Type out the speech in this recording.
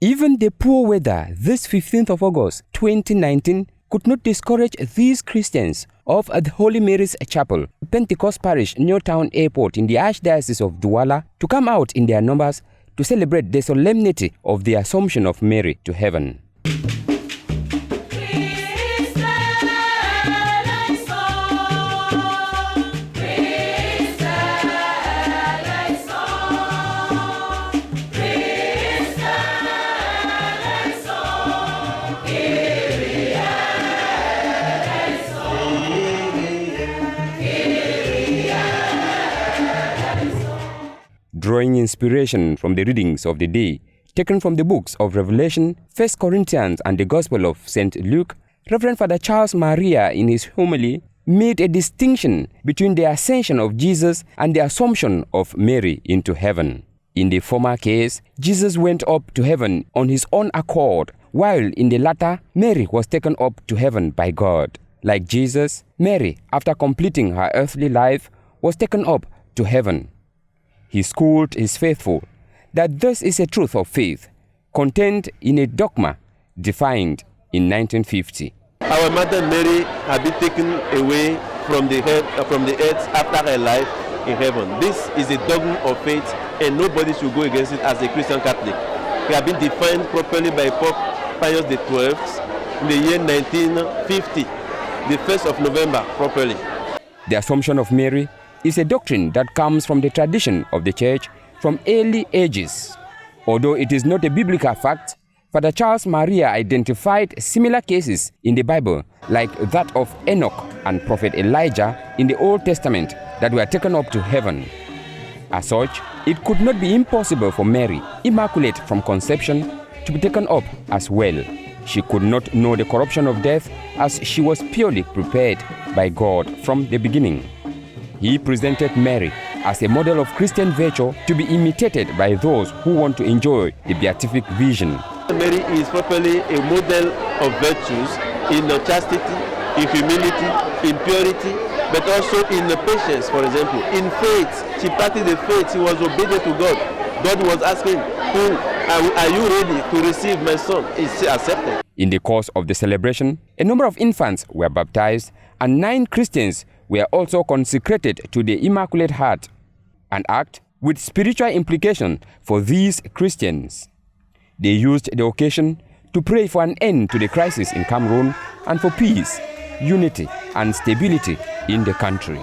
Even the poor weather this 15th of August 2019 could not discourage these Christians of the Holy Mary's Chapel, Pentecost Parish, Newtown Airport in the Archdiocese of Douala to come out in their numbers to celebrate the solemnity of the Assumption of Mary to heaven. Drawing inspiration from the readings of the day, taken from the books of Revelation, 1 Corinthians and the Gospel of St. Luke, Reverend Father Charles Maria in his homily made a distinction between the ascension of Jesus and the assumption of Mary into heaven. In the former case, Jesus went up to heaven on his own accord, while in the latter, Mary was taken up to heaven by God. Like Jesus, Mary, after completing her earthly life, was taken up to heaven. He schooled his faithful that this is a truth of faith contained in a dogma defined in 1950. Our Mother Mary had been taken away from the earth after her life in heaven. This is a dogma of faith and nobody should go against it as a Christian Catholic. It had been defined properly by Pope Pius XII in the year 1950, the 1st of November properly. The Assumption of Mary is a doctrine that comes from the tradition of the Church from early ages. Although it is not a biblical fact, Father Charles Maria identified similar cases in the Bible, like that of Enoch and Prophet Elijah in the Old Testament, that were taken up to heaven. As such, it could not be impossible for Mary, immaculate from conception, to be taken up as well. She could not know the corruption of death, as she was purely prepared by God from the beginning. He presented Mary as a model of Christian virtue to be imitated by those who want to enjoy the beatific vision. Mary is properly a model of virtues in chastity, in humility, in purity, but also in patience, for example. In faith, she practiced the faith, she was obedient to God. God was asking, are you ready to receive my son? She accepted. In the course of the celebration, a number of infants were baptized and 9 Christians were also consecrated to the Immaculate Heart, an act with spiritual implication for these Christians. They used the occasion to pray for an end to the crisis in Cameroon and for peace, unity, and stability in the country.